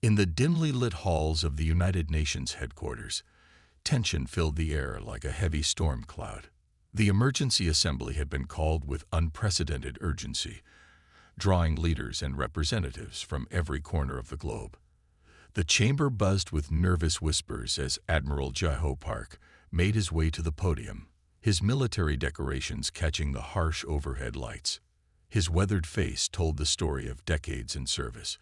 In the dimly lit halls of the United Nations headquarters, tension filled the air like a heavy storm cloud. The emergency assembly had been called with unprecedented urgency, drawing leaders and representatives from every corner of the globe. The chamber buzzed with nervous whispers as Admiral Jaho Park made his way to the podium, his military decorations catching the harsh overhead lights. His weathered face told the story of decades in service,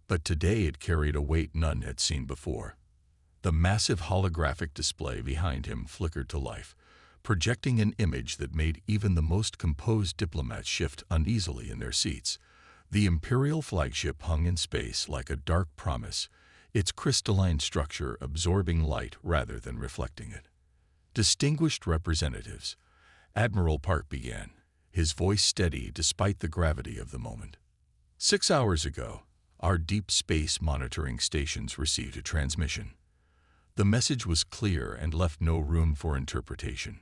but today it carried a weight none had seen before. The massive holographic display behind him flickered to life, projecting an image that made even the most composed diplomats shift uneasily in their seats. The Imperial flagship hung in space like a dark promise, its crystalline structure absorbing light rather than reflecting it. Distinguished representatives, Admiral Park began, his voice steady despite the gravity of the moment. 6 hours ago, our deep space monitoring stations received a transmission. The message was clear and left no room for interpretation.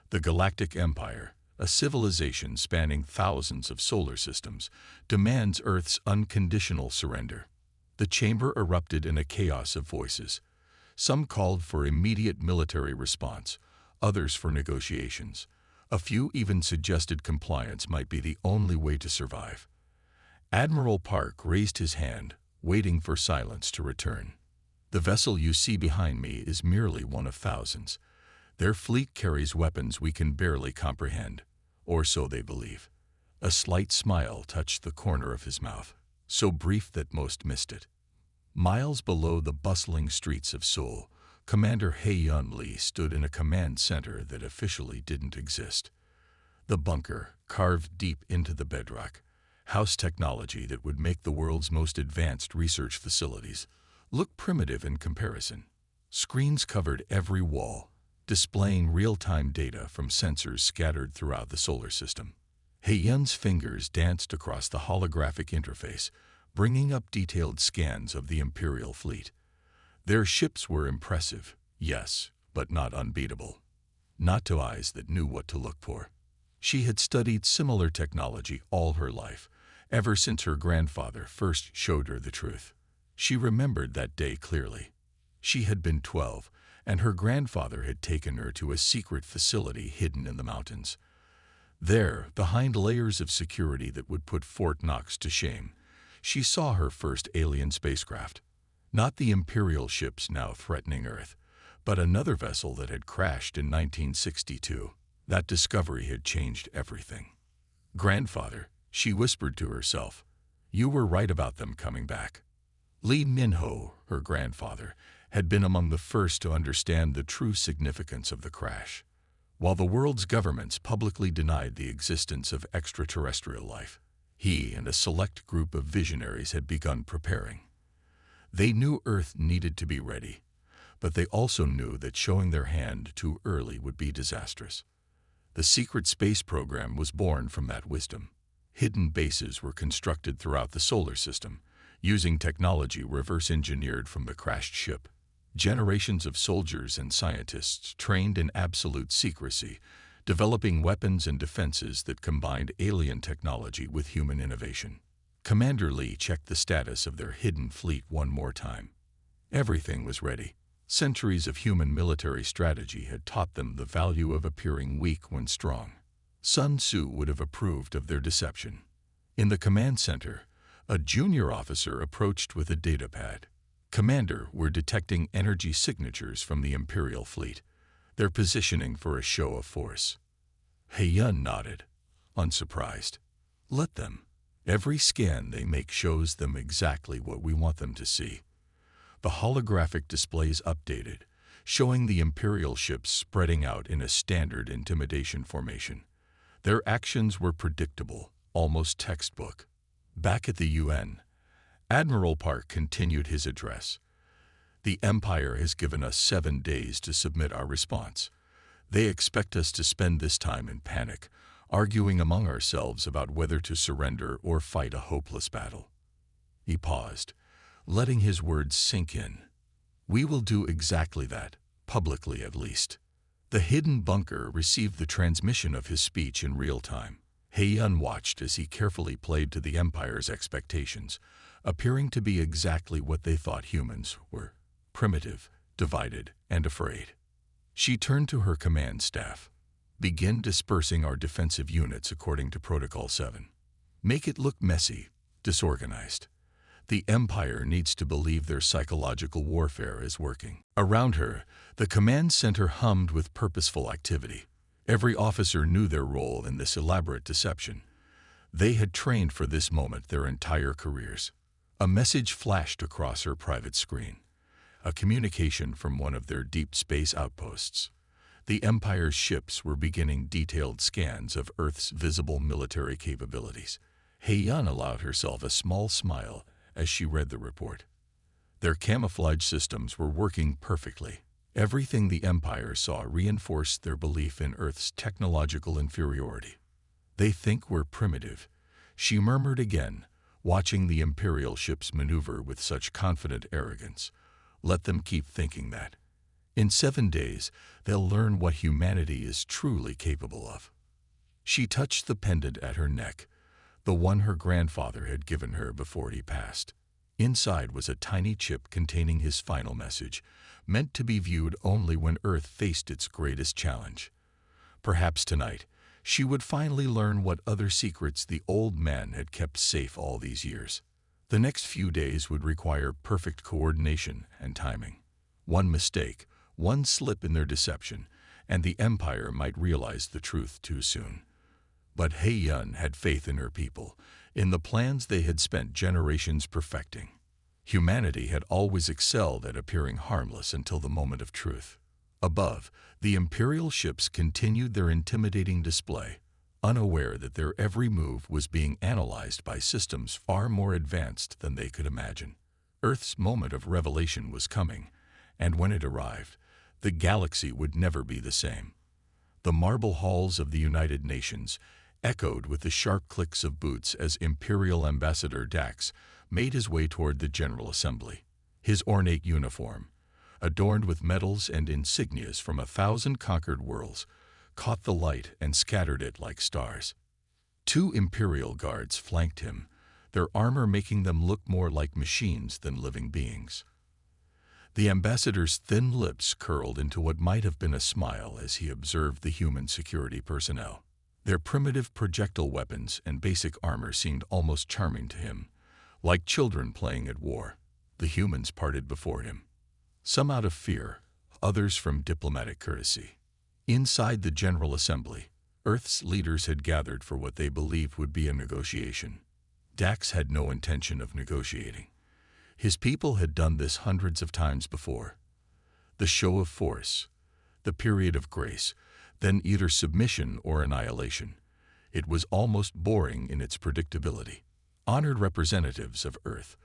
The Galactic Empire, a civilization spanning thousands of solar systems, demands Earth's unconditional surrender. The chamber erupted in a chaos of voices. Some called for immediate military response, others for negotiations. A few even suggested compliance might be the only way to survive. Admiral Park raised his hand, waiting for silence to return. The vessel you see behind me is merely one of thousands. Their fleet carries weapons we can barely comprehend, or so they believe. A slight smile touched the corner of his mouth, so brief that most missed it. Miles below the bustling streets of Seoul, Commander Hae-Yun Lee stood in a command center that officially didn't exist. The bunker, carved deep into the bedrock, housed technology that would make the world's most advanced research facilities look primitive in comparison. Screens covered every wall, displaying real-time data from sensors scattered throughout the solar system. Hae-Yun's fingers danced across the holographic interface, bringing up detailed scans of the Imperial fleet. Their ships were impressive, yes, but not unbeatable. Not to eyes that knew what to look for. She had studied similar technology all her life, ever since her grandfather first showed her the truth. She remembered that day clearly. She had been 12, and her grandfather had taken her to a secret facility hidden in the mountains. There, behind layers of security that would put Fort Knox to shame, she saw her first alien spacecraft. Not the Imperial ships now threatening Earth, but another vessel that had crashed in 1962. That discovery had changed everything. "Grandfather," she whispered to herself, "you were right about them coming back." Lee Min-ho, her grandfather, had been among the first to understand the true significance of the crash. While the world's governments publicly denied the existence of extraterrestrial life, he and a select group of visionaries had begun preparing. They knew Earth needed to be ready, but they also knew that showing their hand too early would be disastrous. The secret space program was born from that wisdom. Hidden bases were constructed throughout the solar system, using technology reverse-engineered from the crashed ship. Generations of soldiers and scientists trained in absolute secrecy, developing weapons and defenses that combined alien technology with human innovation. Commander Lee checked the status of their hidden fleet one more time. Everything was ready. Centuries of human military strategy had taught them the value of appearing weak when strong. Sun Tzu would have approved of their deception. In the command center, a junior officer approached with a datapad. "Commander, we're detecting energy signatures from the Imperial fleet. They're positioning for a show of force." Hae-Yun nodded, unsurprised. "Let them. Every scan they make shows them exactly what we want them to see." The holographic displays updated, showing the Imperial ships spreading out in a standard intimidation formation. Their actions were predictable, almost textbook. Back at the UN, Admiral Park continued his address. "The Empire has given us 7 days to submit our response. They expect us to spend this time in panic, arguing among ourselves about whether to surrender or fight a hopeless battle." He paused, letting his words sink in. "We will do exactly that, publicly at least." The hidden bunker received the transmission of his speech in real time. Hae-Yun watched as he carefully played to the Empire's expectations, appearing to be exactly what they thought humans were: primitive, divided, and afraid. She turned to her command staff. "Begin dispersing our defensive units according to Protocol 7. Make it look messy, disorganized. The Empire needs to believe their psychological warfare is working." Around her, the command center hummed with purposeful activity. Every officer knew their role in this elaborate deception. They had trained for this moment their entire careers. A message flashed across her private screen. A communication from one of their deep space outposts. The Empire's ships were beginning detailed scans of Earth's visible military capabilities. Hei-Yun allowed herself a small smile as she read the report. Their camouflage systems were working perfectly. Everything the Empire saw reinforced their belief in Earth's technological inferiority. "They think we're primitive," she murmured again, watching the Imperial ships maneuver with such confident arrogance. "Let them keep thinking that. In 7 days, they'll learn what humanity is truly capable of." She touched the pendant at her neck, the one her grandfather had given her before he passed. Inside was a tiny chip containing his final message, meant to be viewed only when Earth faced its greatest challenge. Perhaps tonight, she would finally learn what other secrets the old man had kept safe all these years. The next few days would require perfect coordination and timing. One mistake, one slip in their deception, and the Empire might realize the truth too soon. But Hei-Yun had faith in her people, in the plans they had spent generations perfecting. Humanity had always excelled at appearing harmless until the moment of truth. Above, the Imperial ships continued their intimidating display, unaware that their every move was being analyzed by systems far more advanced than they could imagine. Earth's moment of revelation was coming, and when it arrived, the galaxy would never be the same. The marble halls of the United Nations echoed with the sharp clicks of boots as Imperial Ambassador Dax made his way toward the General Assembly. His ornate uniform, adorned with medals and insignias from 1,000 conquered worlds, caught the light and scattered it like stars. 2 Imperial guards flanked him, their armor making them look more like machines than living beings. The ambassador's thin lips curled into what might have been a smile as he observed the human security personnel. Their primitive projectile weapons and basic armor seemed almost charming to him, like children playing at war. The humans parted before him, some out of fear, others from diplomatic courtesy. Inside the General Assembly, Earth's leaders had gathered for what they believed would be a negotiation. Dax had no intention of negotiating. His people had done this hundreds of times before. The show of force, the period of grace, then either submission or annihilation. It was almost boring in its predictability. Honored representatives of Earth,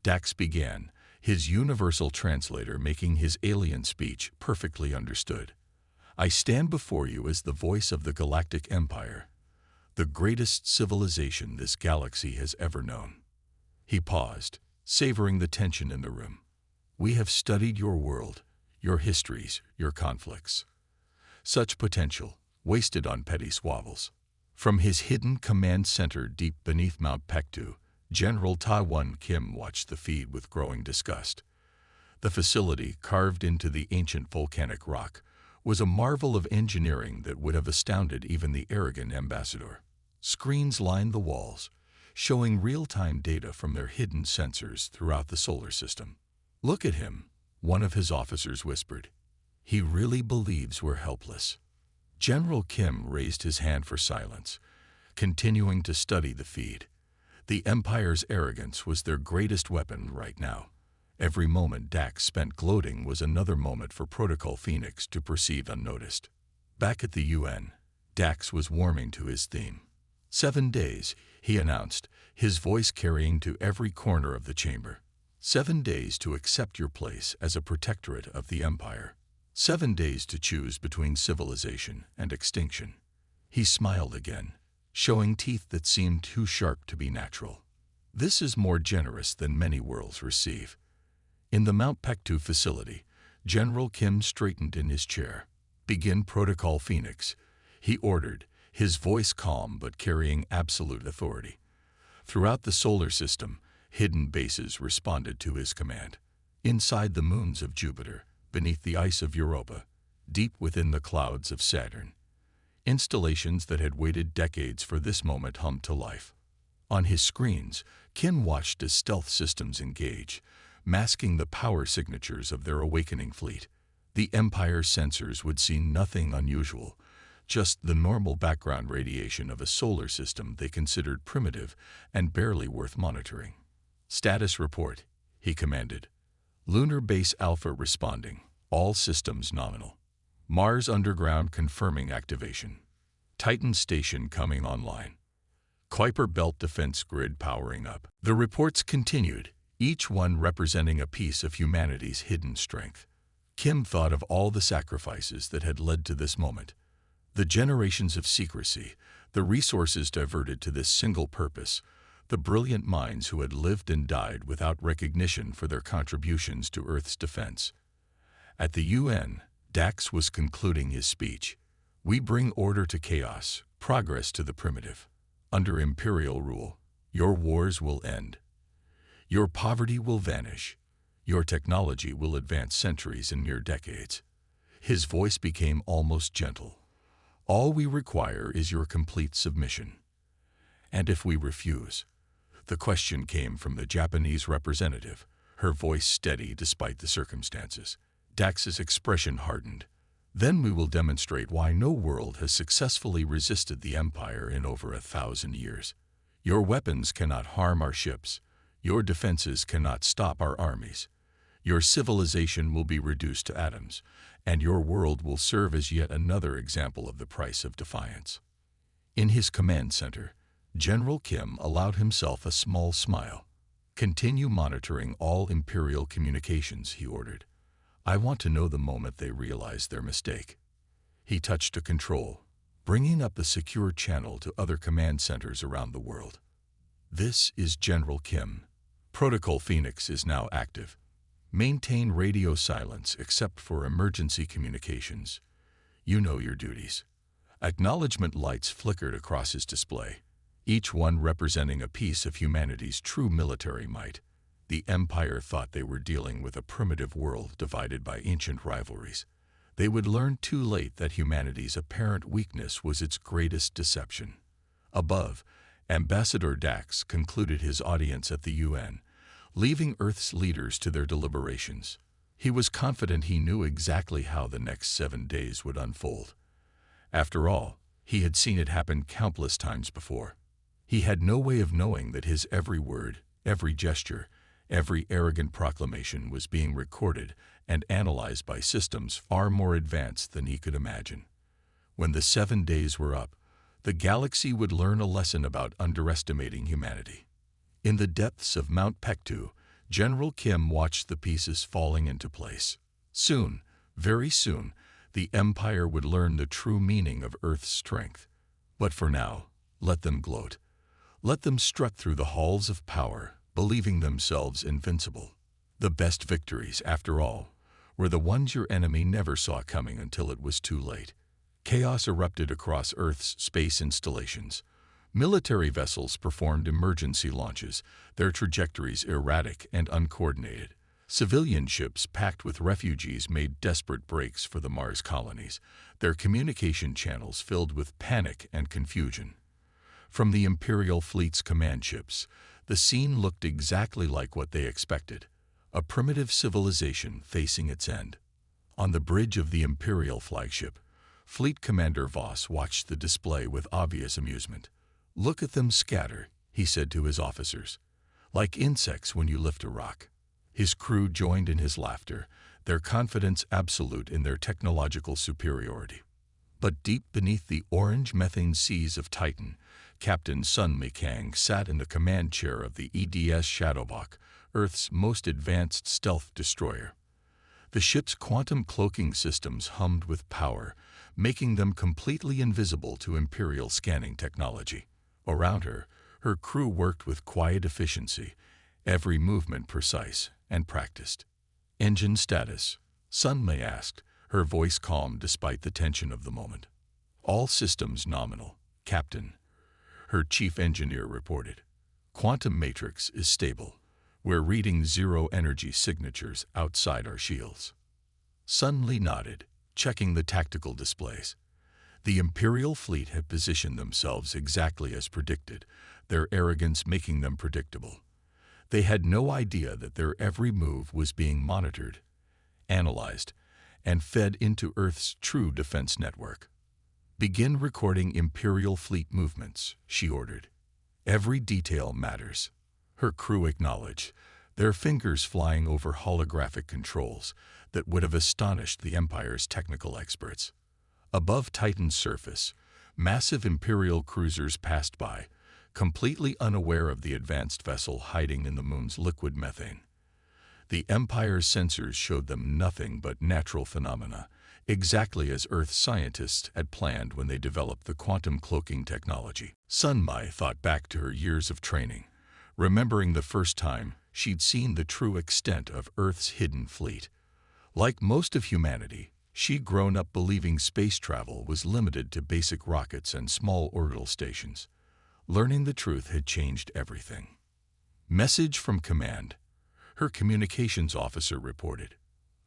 Dax began, his universal translator making his alien speech perfectly understood. "I stand before you as the voice of the Galactic Empire, the greatest civilization this galaxy has ever known." He paused, savoring the tension in the room. "We have studied your world, your histories, your conflicts. Such potential, wasted on petty squabbles." From his hidden command center deep beneath Mount Pektu, General Taiwan Kim watched the feed with growing disgust. The facility, carved into the ancient volcanic rock, was a marvel of engineering that would have astounded even the arrogant ambassador. Screens lined the walls, showing real-time data from their hidden sensors throughout the solar system. "Look at him," one of his officers whispered. "He really believes we're helpless." General Kim raised his hand for silence, continuing to study the feed. The Empire's arrogance was their greatest weapon right now. Every moment Dax spent gloating was another moment for Protocol Phoenix to proceed unnoticed. Back at the UN, Dax was warming to his theme. 7 days, he announced, his voice carrying to every corner of the chamber. 7 days to accept your place as a protectorate of the Empire. 7 days to choose between civilization and extinction. He smiled again, showing teeth that seemed too sharp to be natural. "This is more generous than many worlds receive." In the Mount Pektu facility, General Kim straightened in his chair. "Begin Protocol Phoenix," he ordered, his voice calm but carrying absolute authority. Throughout the solar system, Hidden bases responded to his command. Inside the moons of Jupiter, beneath the ice of Europa, deep within the clouds of Saturn, installations that had waited decades for this moment hummed to life. On his screens, Kim watched as stealth systems engage, masking the power signatures of their awakening fleet. The Empire's sensors would see nothing unusual, just the normal background radiation of a solar system they considered primitive and barely worth monitoring. "Status report," he commanded. "Lunar Base Alpha responding. All systems nominal. Mars underground confirming activation. Titan station coming online. Kuiper Belt defense grid powering up." The reports continued, each one representing a piece of humanity's hidden strength. Kim thought of all the sacrifices that had led to this moment. The generations of secrecy, the resources diverted to this single purpose, the brilliant minds who had lived and died without recognition for their contributions to Earth's defense. At the UN, Dax was concluding his speech. "We bring order to chaos, progress to the primitive. Under Imperial rule, your wars will end. Your poverty will vanish. Your technology will advance centuries in mere decades." His voice became almost gentle. "All we require is your complete submission. And if we refuse?" The question came from the Japanese representative, her voice steady despite the circumstances. Dax's expression hardened. "Then we will demonstrate why no world has successfully resisted the Empire in over 1,000 years. Your weapons cannot harm our ships. Your defenses cannot stop our armies. Your civilization will be reduced to atoms, and your world will serve as yet another example of the price of defiance." In his command center, General Kim allowed himself a small smile. "Continue monitoring all Imperial communications," he ordered. "I want to know the moment they realize their mistake." He touched a control, bringing up the secure channel to other command centers around the world. "This is General Kim. Protocol Phoenix is now active. Maintain radio silence except for emergency communications. You know your duties." Acknowledgement lights flickered across his display, each one representing a piece of humanity's true military might. The Empire thought they were dealing with a primitive world divided by ancient rivalries. They would learn too late that humanity's apparent weakness was its greatest deception. Above, Ambassador Dax concluded his audience at the UN, leaving Earth's leaders to their deliberations. He was confident he knew exactly how the next 7 days would unfold. After all, he had seen it happen countless times before. He had no way of knowing that his every word, every gesture, every arrogant proclamation was being recorded and analyzed by systems far more advanced than he could imagine. When the 7 days were up, the galaxy would learn a lesson about underestimating humanity. In the depths of Mount Pektu, General Kim watched the pieces falling into place. Soon, very soon, the Empire would learn the true meaning of Earth's strength. But for now, let them gloat. Let them strut through the halls of power, believing themselves invincible. The best victories, after all, were the ones your enemy never saw coming until it was too late. Chaos erupted across Earth's space installations. Military vessels performed emergency launches, their trajectories erratic and uncoordinated. Civilian ships packed with refugees made desperate breaks for the Mars colonies, their communication channels filled with panic and confusion. From the Imperial fleet's command ships, the scene looked exactly like what they expected, a primitive civilization facing its end. On the bridge of the Imperial flagship, Fleet Commander Voss watched the display with obvious amusement. "Look at them scatter," he said to his officers, "like insects when you lift a rock." His crew joined in his laughter, their confidence absolute in their technological superiority. But deep beneath the orange methane seas of Titan, Captain Sun Mikang sat in the command chair of the EDS Shadowhawk, Earth's most advanced stealth destroyer. The ship's quantum cloaking systems hummed with power, making them completely invisible to Imperial scanning technology. Around her, her crew worked with quiet efficiency, every movement precise and practiced. "Engine status?" Sun Mai asked, her voice calm despite the tension of the moment. "All systems nominal, Captain," her chief engineer reported. "Quantum matrix is stable. We're reading zero-energy signatures outside our shields. Sun Li nodded, checking the tactical displays. The Imperial fleet had positioned themselves exactly as predicted, their arrogance making them predictable. They had no idea that their every move was being monitored, analyzed, and fed into Earth's true defense network. "Begin recording Imperial fleet movements," she ordered. "Every detail matters." Her crew acknowledged, their fingers flying over holographic controls that would have astonished the Empire's technical experts. Above Titan's surface, massive Imperial cruisers passed by, completely unaware of the advanced vessel hiding in the moon's liquid methane. The Empire's sensors showed them nothing but natural phenomena, exactly as Earth scientists had planned when they developed the quantum cloaking technology. Sun Mai thought back to her years of training, remembering the first time she'd seen the true extent of Earth's hidden fleet. Like most of humanity, she'd grown up believing space travel was limited to basic rockets and small orbital stations. Learning the truth had changed everything. "Message from command," her communications officer reported.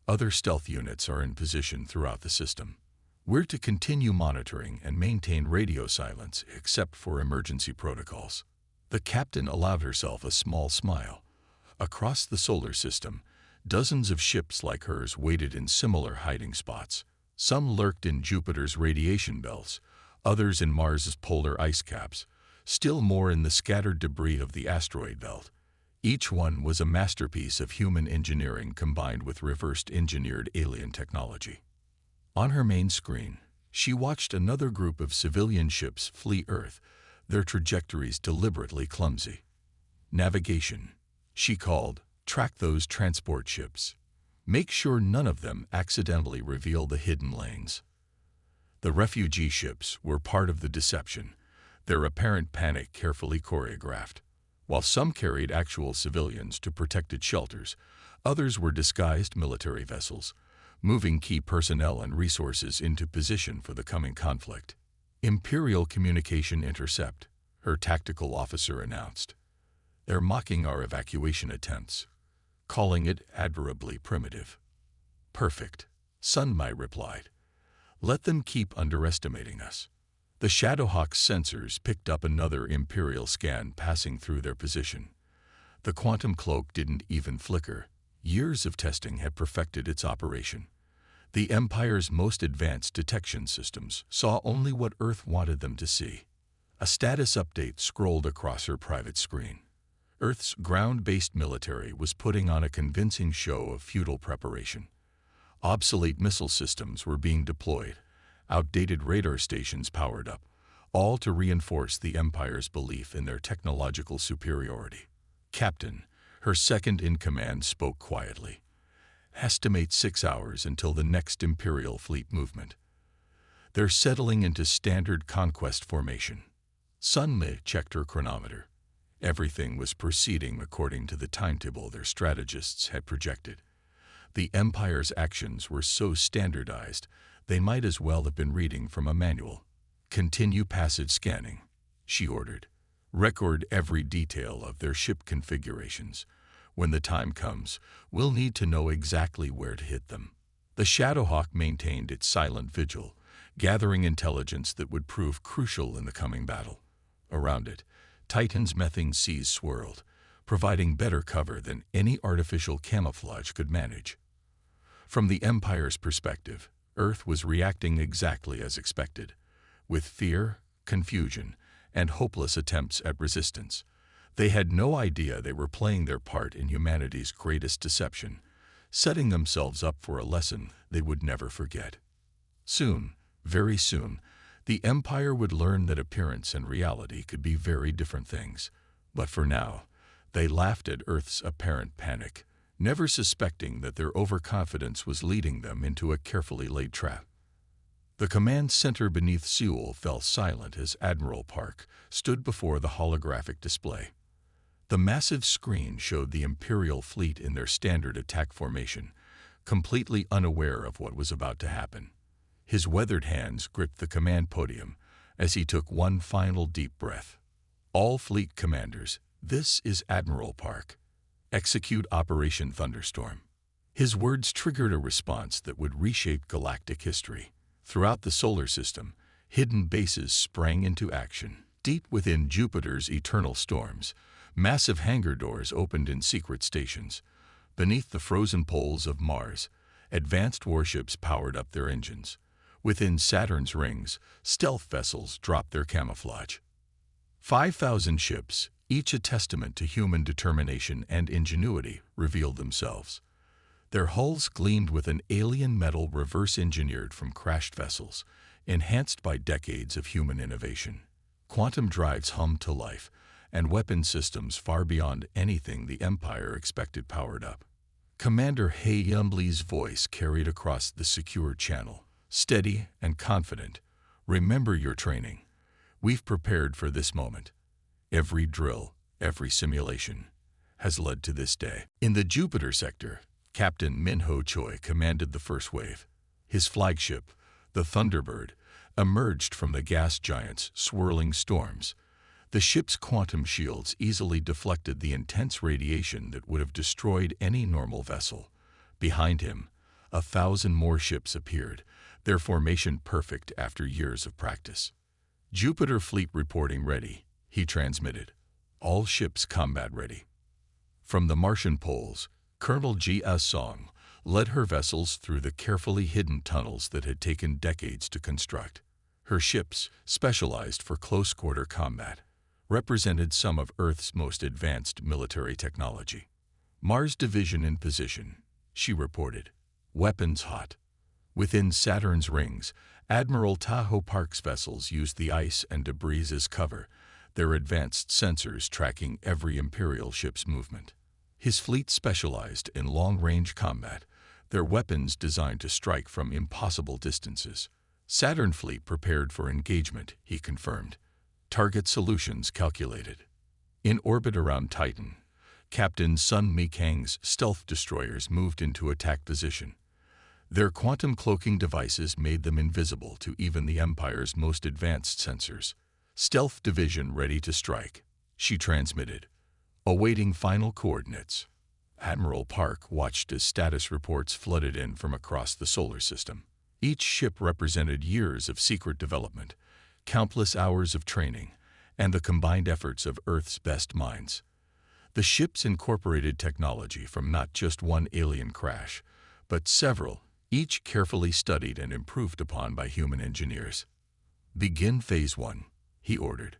"Other stealth units are in position throughout the system. We're to continue monitoring and maintain radio silence except for emergency protocols." The captain allowed herself a small smile. Across the solar system, dozens of ships like hers waited in similar hiding spots. Some lurked in Jupiter's radiation belts, others in Mars's polar ice caps, still more in the scattered debris of the asteroid belt. Each one was a masterpiece of human engineering combined with reversed-engineered alien technology. On her main screen, she watched another group of civilian ships flee Earth, their trajectories deliberately clumsy. "Navigation," she called. "Track those transport ships. Make sure none of them accidentally reveal the hidden lanes." The refugee ships were part of the deception, their apparent panic carefully choreographed. While some carried actual civilians to protected shelters, others were disguised military vessels, moving key personnel and resources into position for the coming conflict. "Imperial communication intercept," her tactical officer announced. "They're mocking our evacuation attempts, calling it admirably primitive." "Perfect," Sun Mai replied. "Let them keep underestimating us." The Shadowhawk's sensors picked up another Imperial scan passing through their position. The quantum cloak didn't even flicker. Years of testing had perfected its operation. The Empire's most advanced detection systems saw only what Earth wanted them to see. A status update scrolled across her private screen. Earth's ground-based military was putting on a convincing show of futile preparation. Obsolete missile systems were being deployed, outdated radar stations powered up, all to reinforce the Empire's belief in their technological superiority. "Captain," her second-in-command spoke quietly. "Estimate 6 hours until the next Imperial fleet movement. They're settling into standard conquest formation." Sun Mi checked her chronometer. Everything was proceeding according to the timetable their strategists had projected. The Empire's actions were so standardized, they might as well have been reading from a manual. "Continue passive scanning," she ordered. "Record every detail of their ship configurations. When the time comes, we'll need to know exactly where to hit them." The Shadowhawk maintained its silent vigil, gathering intelligence that would prove crucial in the coming battle. Around it, Titan's methane seas swirled, providing better cover than any artificial camouflage could manage. From the Empire's perspective, Earth was reacting exactly as expected, with fear, confusion, and hopeless attempts at resistance. They had no idea they were playing their part in humanity's greatest deception, setting themselves up for a lesson they would never forget. Soon, very soon, the Empire would learn that appearance and reality could be very different things. But for now, they laughed at Earth's apparent panic, never suspecting that their overconfidence was leading them into a carefully laid trap. The command center beneath Seoul fell silent as Admiral Park stood before the holographic display. The massive screen showed the Imperial fleet in their standard attack formation, completely unaware of what was about to happen. His weathered hands gripped the command podium as he took one final deep breath. "All fleet commanders, this is Admiral Park. Execute Operation Thunderstorm. His words triggered a response that would reshape galactic history. Throughout the solar system, hidden bases sprang into action. Deep within Jupiter's eternal storms, massive hangar doors opened in secret stations. Beneath the frozen poles of Mars, advanced warships powered up their engines. Within Saturn's rings, stealth vessels dropped their camouflage. 5,000 ships, each a testament to human determination and ingenuity, revealed themselves. Their hulls gleamed with an alien metal reverse-engineered from crashed vessels, enhanced by decades of human innovation. Quantum drives hummed to life, and weapon systems far beyond anything the Empire expected powered up. Commander He Yunbli's voice carried across the secure channel, steady and confident. "Remember your training. We've prepared for this moment. Every drill, every simulation, has led to this day." In the Jupiter sector, Captain Minho Choi commanded the first wave. His flagship, the Thunderbird, emerged from the gas giant's swirling storms. The ship's quantum shields easily deflected the intense radiation that would have destroyed any normal vessel. Behind him, 1,000 more ships appeared, their formation perfect after years of practice. "Jupiter fleet reporting ready," he transmitted. "All ships combat ready." From the Martian poles, Colonel G.S. Song led her vessels through the carefully hidden tunnels that had taken decades to construct. Her ships, specialized for close-quarter combat, represented some of Earth's most advanced military technology. "Mars division in position," she reported. "Weapons hot." Within Saturn's rings, Admiral Tahoe Park's vessels used the ice and debris as cover, their advanced sensors tracking every Imperial ship's movement. His fleet specialized in long-range combat, their weapons designed to strike from impossible distances. "Saturn fleet prepared for engagement," he confirmed. "Target solutions calculated." In orbit around Titan, Captain Sun Mi-Kang's stealth destroyers moved into attack position. Their quantum cloaking devices made them invisible to even the Empire's most advanced sensors. "Stealth division ready to strike," she transmitted, awaiting final coordinates. Admiral Park watched as status reports flooded in from across the solar system. Each ship represented years of secret development, countless hours of training, and the combined efforts of Earth's best minds. The ships incorporated technology from not just one alien crash, but several, each carefully studied and improved upon by human engineers. "Begin Phase 1, he ordered.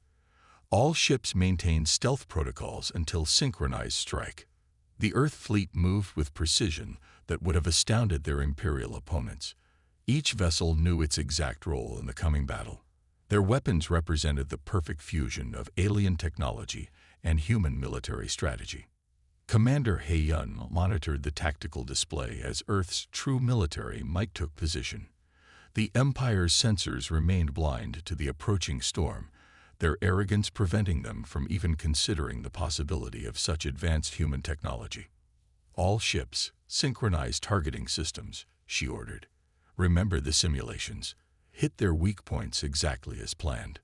"All ships maintain stealth protocols until synchronized strike." The Earth fleet moved with precision that would have astounded their Imperial opponents. Each vessel knew its exact role in the coming battle. Their weapons represented the perfect fusion of alien technology and human military strategy. Commander He-yun monitored the tactical display as Earth's true military might took position. The Empire's sensors remained blind to the approaching storm, their arrogance preventing them from even considering the possibility of such advanced human technology. "All ships, synchronize targeting systems," she ordered. "Remember the simulations. Hit their weak points exactly as planned."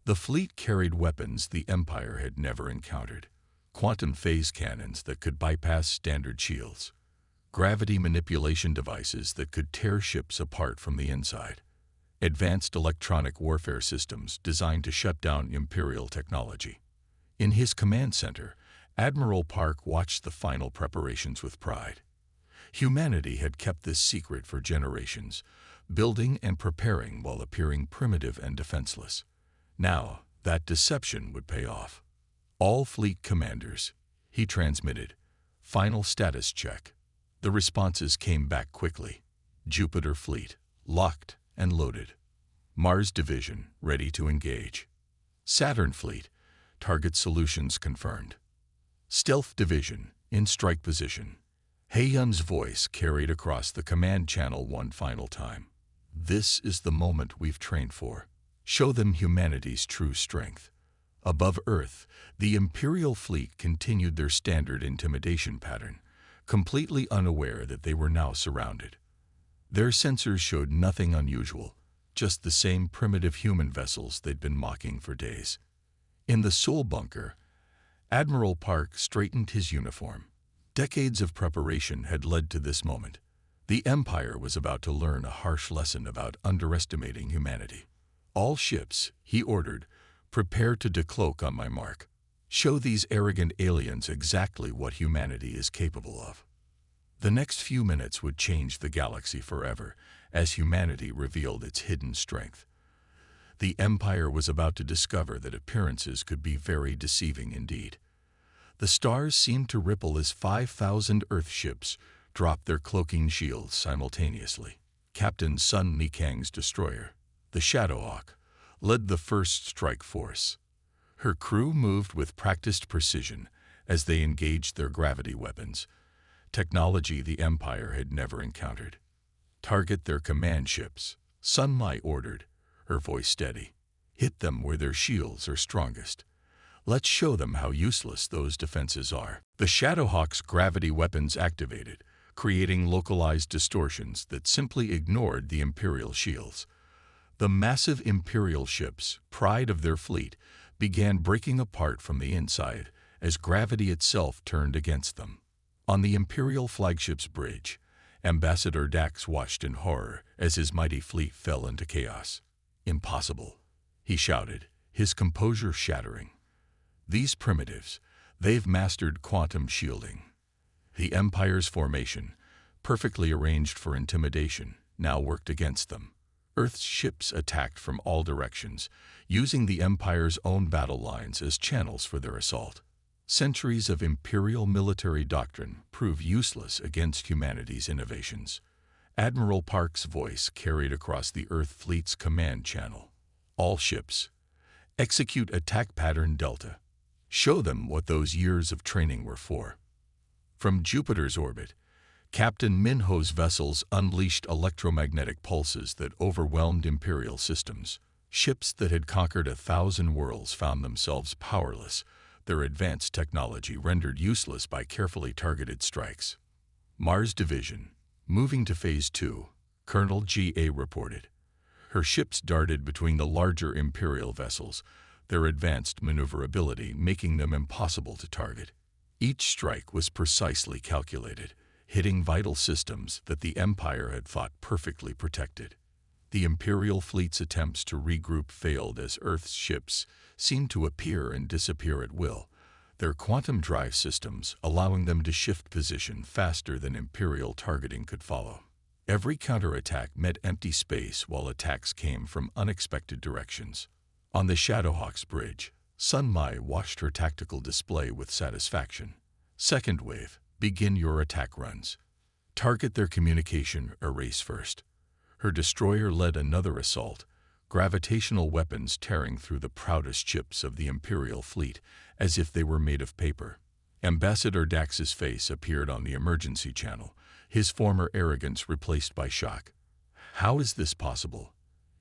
The fleet carried weapons the Empire had never encountered. Quantum phase cannons that could bypass standard shields. Gravity manipulation devices that could tear ships apart from the inside. Advanced electronic warfare systems designed to shut down Imperial technology. In his command center, Admiral Park watched the final preparations with pride. Humanity had kept this secret for generations, building and preparing while appearing primitive and defenseless. Now, that deception would pay off. "All fleet commanders," he transmitted. "Final status check." The responses came back quickly. "Jupiter fleet, locked and loaded." "Mars division, ready to engage." "Saturn fleet, target solutions confirmed." "Stealth division, in strike position." He-yun's voice carried across the command channel one final time. "This is the moment we've trained for. Show them humanity's true strength." Above Earth, the Imperial fleet continued their standard intimidation pattern, completely unaware that they were now surrounded. Their sensors showed nothing unusual, just the same primitive human vessels they'd been mocking for days. In the Soul Bunker, Admiral Park straightened his uniform. Decades of preparation had led to this moment. The Empire was about to learn a harsh lesson about underestimating humanity. "All ships," he ordered, "prepare to decloak on my mark. Show these arrogant aliens exactly what humanity is capable of." The next few minutes would change the galaxy forever as humanity revealed its hidden strength. The Empire was about to discover that appearances could be very deceiving indeed. The stars seemed to ripple as 5,000 Earth ships dropped their cloaking shields simultaneously. Captain Sun Nikang's destroyer, the Shadow Hawk, led the first strike force. Her crew moved with practiced precision as they engaged their gravity weapons, technology the Empire had never encountered. "Target their command ships," Sun Mai ordered, her voice steady. "Hit them where their shields are strongest. Let's show them how useless those defenses are." The Shadowhawk's gravity weapons activated, creating localized distortions that simply ignored the Imperial shields. The massive Imperial ships, pride of their fleet, began breaking apart from the inside as gravity itself turned against them. On the Imperial flagship's bridge, Ambassador Dax watched in horror as his mighty fleet fell into chaos. "Impossible," he shouted, his composure shattering. "These primitives, they've mastered quantum shielding." The Empire's formation, perfectly arranged for intimidation, now worked against them. Earth's ships attacked from all directions, using the Empire's own battle lines as channels for their assault. Centuries of Imperial military doctrine proved useless against humanity's innovations. Admiral Park's voice carried across the Earth fleet's command channel. "All ships, execute attack pattern Delta. Show them what those years of training were for." From Jupiter's orbit, Captain Minho's vessels unleashed electromagnetic pulses that overwhelmed Imperial systems. Ships that had conquered 1,000 worlds found themselves powerless, their advanced technology rendered useless by carefully targeted strikes. Mars Division, moving to Phase 2, Colonel G.A. reported. Her ships darted between the larger Imperial vessels, their advanced maneuverability making them impossible to target. Each strike was precisely calculated, hitting vital systems that the Empire had thought perfectly protected. The Imperial fleet's attempts to regroup failed as Earth's ships seemed to appear and disappear at will, their quantum drive systems allowing them to shift position faster than Imperial targeting could follow. Every counterattack met empty space while attacks came from unexpected directions. On the Shadowhawk's bridge, Sun Mai watched her tactical display with satisfaction. "Second wave, begin your attack runs. Target their communication arrays first." Her destroyer led another assault, gravitational weapons tearing through the proudest ships of the Imperial fleet as if they were made of paper. Ambassador Dax's face appeared on the emergency channel, his former arrogance replaced by shock. "How is this possible?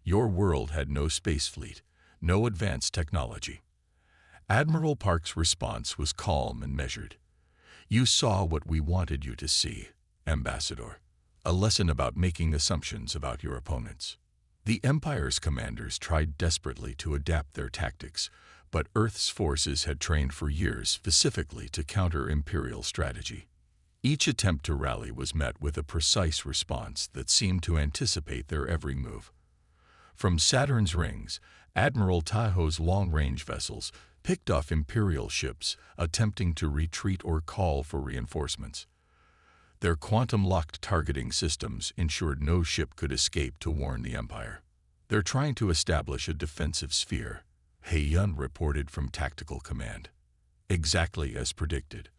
Your world had no space fleet, no advanced technology." Admiral Park's response was calm and measured. "You saw what we wanted you to see, Ambassador. A lesson about making assumptions about your opponents." The Empire's commanders tried desperately to adapt their tactics, but Earth's forces had trained for years specifically to counter Imperial strategy. Each attempt to rally was met with a precise response that seemed to anticipate their every move. From Saturn's rings, Admiral Tahoe's long-range vessels picked off Imperial ships attempting to retreat or call for reinforcements. Their quantum-locked targeting systems ensured no ship could escape to warn the Empire. "They're trying to establish a defensive sphere," He Yun reported from Tactical Command. "Exactly as predicted.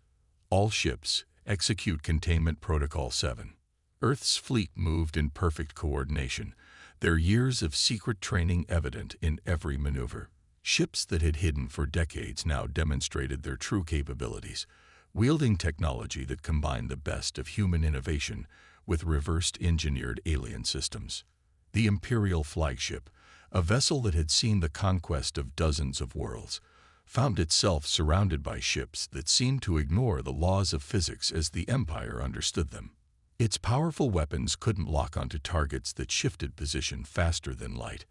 All ships, execute Containment Protocol 7. Earth's fleet moved in perfect coordination, their years of secret training evident in every maneuver. Ships that had hidden for decades now demonstrated their true capabilities, wielding technology that combined the best of human innovation with reversed engineered alien systems. The Imperial flagship, a vessel that had seen the conquest of dozens of worlds, found itself surrounded by ships that seemed to ignore the laws of physics as the Empire understood them. Its powerful weapons couldn't lock onto targets that shifted position faster than light,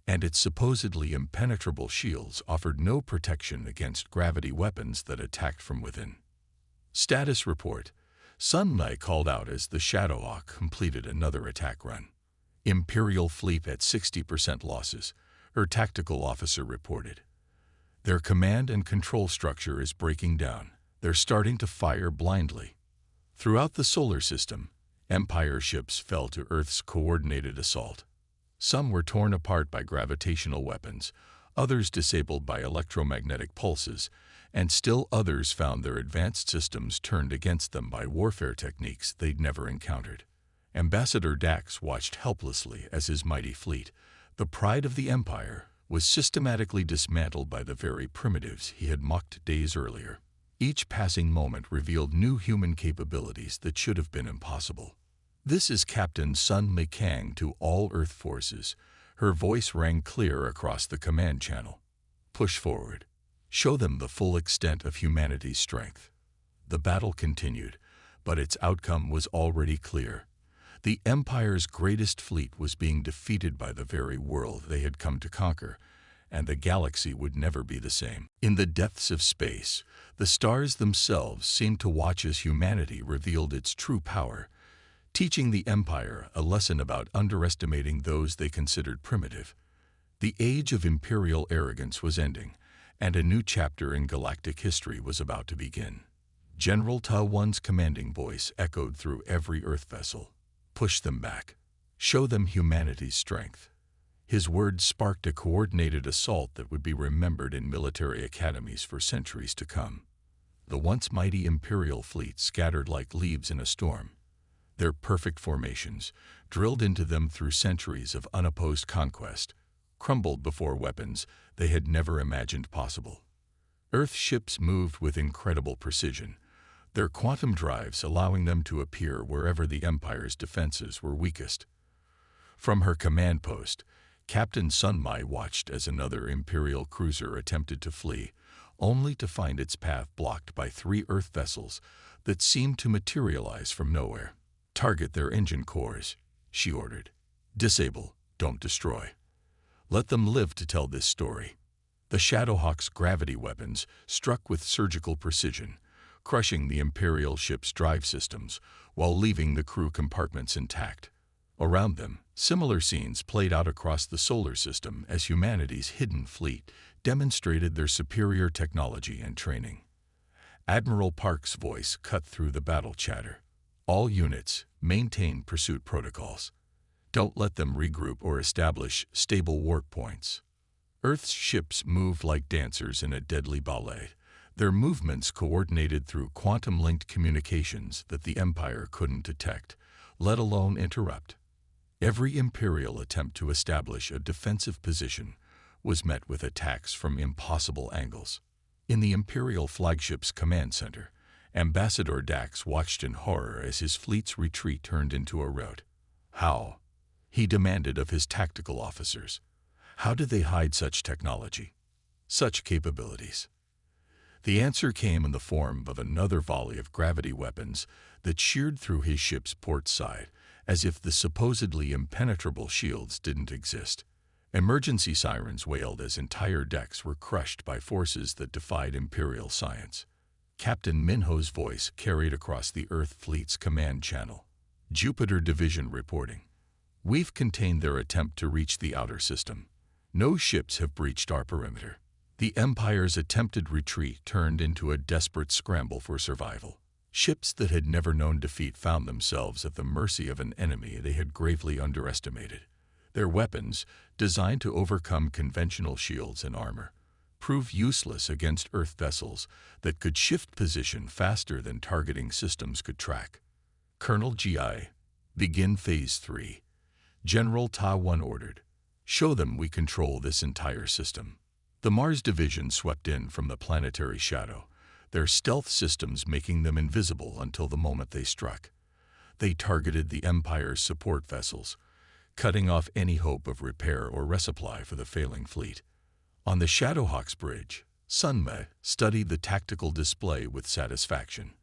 and its supposedly impenetrable shields offered no protection against gravity weapons that attacked from within. Status report: Sun Mai called out as the Shadowhawk completed another attack run. Imperial fleet at 60% losses, her tactical officer reported. Their command and control structure is breaking down. They're starting to fire blindly. Throughout the solar system, Empire ships fell to Earth's coordinated assault. Some were torn apart by gravitational weapons, others disabled by electromagnetic pulses, and still others found their advanced systems turned against them by warfare techniques they'd never encountered. Ambassador Dax watched helplessly as his mighty fleet, the pride of the Empire, was systematically dismantled by the very primitives he had mocked days earlier. Each passing moment revealed new human capabilities that should have been impossible. "This is Captain Sun Mei-Kang to all Earth forces." Her voice rang clear across the command channel. "Push forward. Show them the full extent of humanity's strength." The battle continued, but its outcome was already clear. The Empire's greatest fleet was being defeated by the very world they had come to conquer, and the galaxy would never be the same. In the depths of space, the stars themselves seemed to watch as humanity revealed its true power, teaching the Empire a lesson about underestimating those they considered primitive. The age of imperial arrogance was ending, and a new chapter in galactic history was about to begin. General Ta One's commanding voice echoed through every Earth vessel. "Push them back. Show them humanity's strength." His words sparked a coordinated assault that would be remembered in military academies for centuries to come. The once mighty Imperial fleet scattered like leaves in a storm. Their perfect formations, drilled into them through centuries of unopposed conquest, crumbled before weapons they had never imagined possible. Earth ships moved with incredible precision, their quantum drives allowing them to appear wherever the Empire's defenses were weakest. From her command post, Captain Sun Mai watched as another Imperial cruiser attempted to flee, only to find its path blocked by 3 Earth vessels that seemed to materialize from nowhere. "Target their engine cores," she ordered. "Disable, don't destroy. Let them live to tell this story." The Shadowhawk's gravity weapons struck with surgical precision, crushing the Imperial ship's drive systems while leaving the crew compartments intact. Around them, similar scenes played out across the solar system as humanity's hidden fleet demonstrated their superior technology and training. Admiral Park's voice cut through the battle chatter. "All units, maintain pursuit protocols. Don't let them regroup or establish stable warp points." Earth's ships moved like dancers in a deadly ballet, their movements coordinated through quantum-linked communications that the Empire couldn't detect, let alone interrupt. Every Imperial attempt to establish a defensive position was met with attacks from impossible angles. In the Imperial flagship's command center, Ambassador Dax watched in horror as his fleet's retreat turned into a rout. "How?" he demanded of his tactical officers. "How did they hide such technology? Such capabilities?" The answer came in the form of another volley of gravity weapons that sheared through his ship's port side, as if the supposedly impenetrable shields didn't exist. Emergency sirens wailed as entire decks were crushed by forces that defied Imperial science. Captain Minho's voice carried across the Earth Fleet's command channel. "Jupiter Division reporting. We've contained their attempt to reach the outer system. No ships have breached our perimeter." The Empire's attempted retreat turned into a desperate scramble for survival. Ships that had never known defeat found themselves at the mercy of an enemy they had gravely underestimated. Their weapons, designed to overcome conventional shields and armor, proved useless against Earth vessels that could shift position faster than targeting systems could track. "Colonel Gi, begin Phase 3. General Ta One ordered. Show them we control this entire system." The Mars Division swept in from the planetary shadow, their stealth systems making them invisible until the moment they struck. They targeted the Empire's support vessels, cutting off any hope of repair or resupply for the failing fleet. On the Shadowhawk's bridge, Sun Mai studied the tactical display with satisfaction.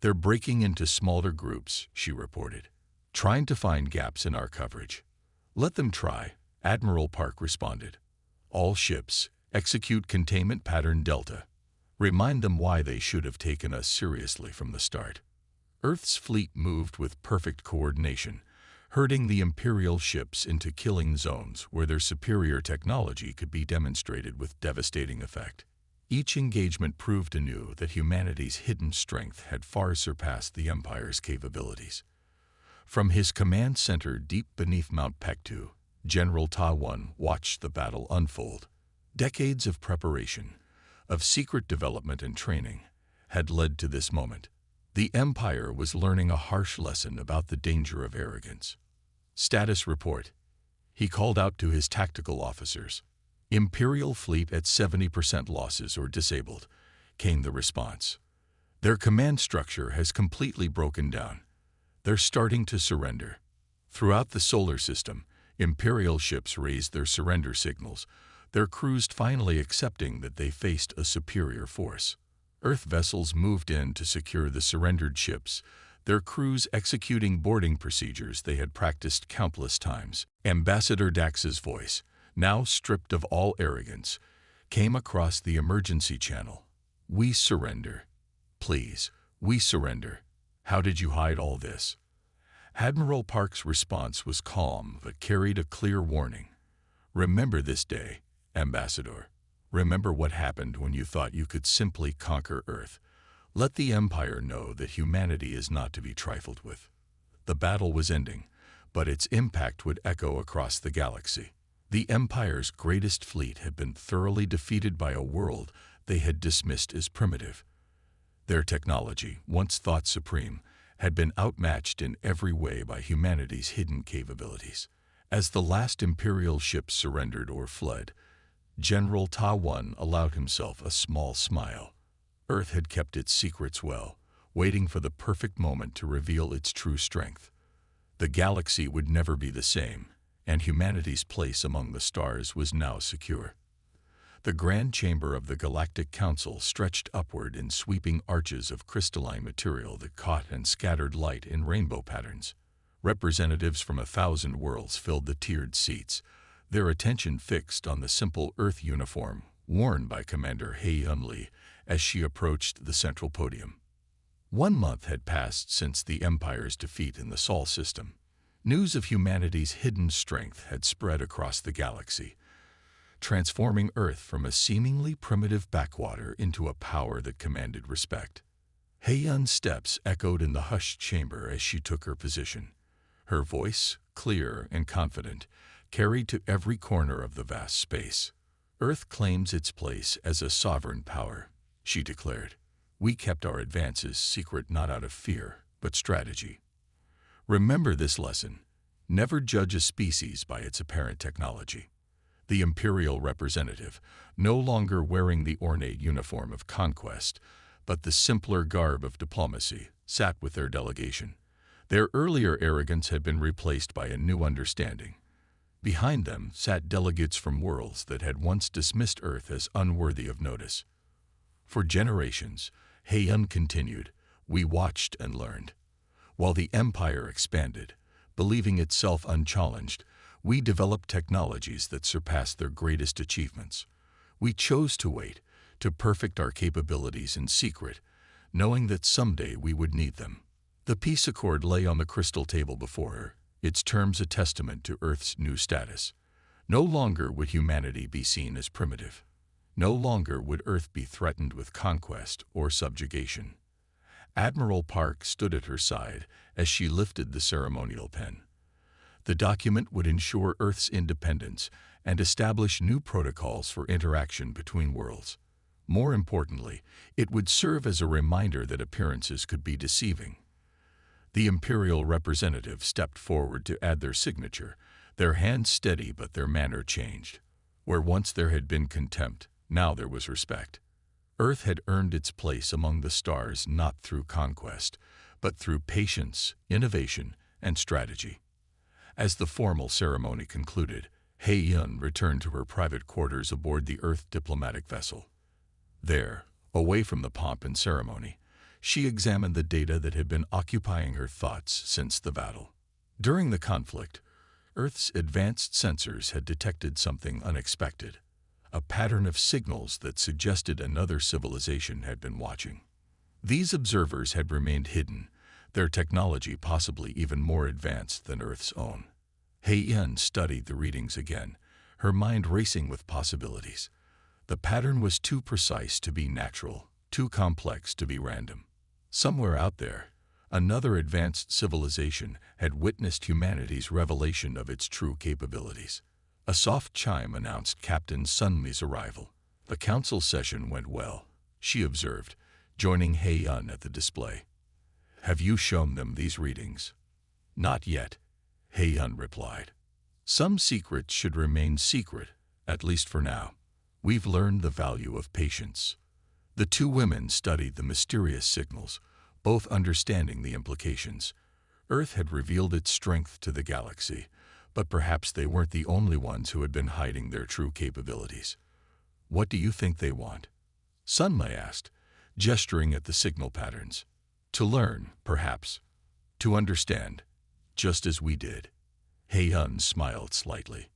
"They're breaking into smaller groups," she reported, "trying to find gaps in our coverage." "Let them try," Admiral Park responded. "All ships, execute containment pattern Delta. Remind them why they should have taken us seriously from the start." Earth's fleet moved with perfect coordination, herding the Imperial ships into killing zones where their superior technology could be demonstrated with devastating effect. Each engagement proved anew that humanity's hidden strength had far surpassed the Empire's capabilities. From his command center deep beneath Mount Pektu, General Ta-1 watched the battle unfold. Decades of preparation, of secret development and training, had led to this moment. The Empire was learning a harsh lesson about the danger of arrogance. Status report. He called out to his tactical officers. Imperial fleet at 70% losses or disabled, came the response. Their command structure has completely broken down. They're starting to surrender. Throughout the solar system, Imperial ships raised their surrender signals, their crews finally accepting that they faced a superior force. Earth vessels moved in to secure the surrendered ships, their crews executing boarding procedures they had practiced countless times. Ambassador Dax's voice, now stripped of all arrogance, came across the emergency channel. We surrender. Please, we surrender. How did you hide all this? Admiral Park's response was calm but carried a clear warning. Remember this day, Ambassador. Remember what happened when you thought you could simply conquer Earth. Let the Empire know that humanity is not to be trifled with. The battle was ending, but its impact would echo across the galaxy. The Empire's greatest fleet had been thoroughly defeated by a world they had dismissed as primitive. Their technology, once thought supreme, had been outmatched in every way by humanity's hidden capabilities. As the last Imperial ship surrendered or fled, General Ta-1 allowed himself a small smile. Earth had kept its secrets well, waiting for the perfect moment to reveal its true strength. The galaxy would never be the same, and humanity's place among the stars was now secure. The grand chamber of the Galactic Council stretched upward in sweeping arches of crystalline material that caught and scattered light in rainbow patterns. Representatives from 1,000 worlds filled the tiered seats, their attention fixed on the simple Earth uniform worn by Commander Hei-Yun Lee as she approached the central podium. 1 month had passed since the Empire's defeat in the Sol system. News of humanity's hidden strength had spread across the galaxy, transforming Earth from a seemingly primitive backwater into a power that commanded respect. Hei-Yun's steps echoed in the hushed chamber as she took her position. Her voice, clear and confident, carried to every corner of the vast space. Earth claims its place as a sovereign power, she declared. We kept our advances secret not out of fear, but strategy. Remember this lesson. Never judge a species by its apparent technology. The Imperial representative, no longer wearing the ornate uniform of conquest, but the simpler garb of diplomacy, sat with their delegation. Their earlier arrogance had been replaced by a new understanding. Behind them sat delegates from worlds that had once dismissed Earth as unworthy of notice. For generations, Hei-Yun continued, we watched and learned. While the Empire expanded, believing itself unchallenged, we developed technologies that surpassed their greatest achievements. We chose to wait, to perfect our capabilities in secret, knowing that someday we would need them. The peace accord lay on the crystal table before her, its terms a testament to Earth's new status. No longer would humanity be seen as primitive. No longer would Earth be threatened with conquest or subjugation. Admiral Park stood at her side as she lifted the ceremonial pen. The document would ensure Earth's independence and establish new protocols for interaction between worlds. More importantly, it would serve as a reminder that appearances could be deceiving. The Imperial representative stepped forward to add their signature, their hands steady but their manner changed. Where once there had been contempt, now there was respect. Earth had earned its place among the stars not through conquest, but through patience, innovation, and strategy. As the formal ceremony concluded, Hei-Yun returned to her private quarters aboard the Earth diplomatic vessel. There, away from the pomp and ceremony, she examined the data that had been occupying her thoughts since the battle. During the conflict, Earth's advanced sensors had detected something unexpected, a pattern of signals that suggested another civilization had been watching. These observers had remained hidden, their technology possibly even more advanced than Earth's own. Hei-Yun studied the readings again, her mind racing with possibilities. The pattern was too precise to be natural, too complex to be random. Somewhere out there, another advanced civilization had witnessed humanity's revelation of its true capabilities. A soft chime announced Captain Sunmi's arrival. The council session went well, she observed, joining Hei-Yun at the display. Have you shown them these readings? Not yet, Hei-Yun replied. Some secrets should remain secret, at least for now. We've learned the value of patience. The two women studied the mysterious signals, both understanding the implications. Earth had revealed its strength to the galaxy, but perhaps they weren't the only ones who had been hiding their true capabilities. What do you think they want? Sunmi asked, gesturing at the signal patterns. To learn, perhaps. To understand, just as we did. Hei-Yun smiled slightly.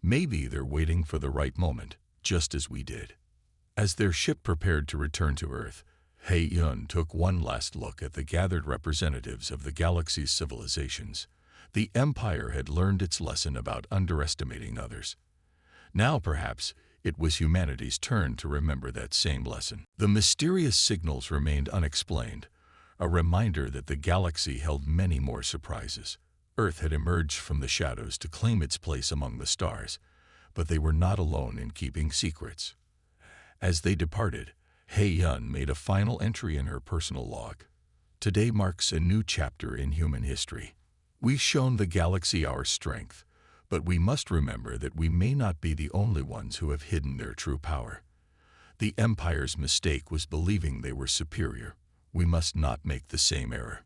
Maybe they're waiting for the right moment, just as we did. As their ship prepared to return to Earth, Hei-Yun took one last look at the gathered representatives of the galaxy's civilizations. The Empire had learned its lesson about underestimating others. Now, perhaps, it was humanity's turn to remember that same lesson. The mysterious signals remained unexplained, a reminder that the galaxy held many more surprises. Earth had emerged from the shadows to claim its place among the stars, but they were not alone in keeping secrets. As they departed, Hei-Yun made a final entry in her personal log. Today marks a new chapter in human history. We've shown the galaxy our strength, but we must remember that we may not be the only ones who have hidden their true power. The Empire's mistake was believing they were superior. We must not make the same error.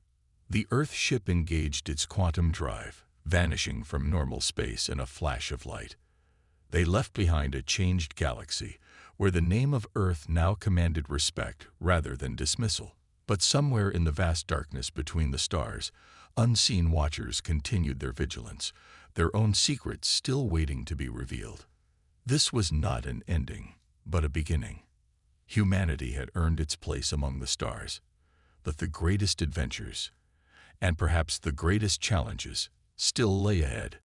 The Earth ship engaged its quantum drive, vanishing from normal space in a flash of light. They left behind a changed galaxy, where the name of Earth now commanded respect rather than dismissal. But somewhere in the vast darkness between the stars, unseen watchers continued their vigilance, their own secrets still waiting to be revealed. This was not an ending, but a beginning. Humanity had earned its place among the stars, but the greatest adventures, and perhaps the greatest challenges, still lay ahead.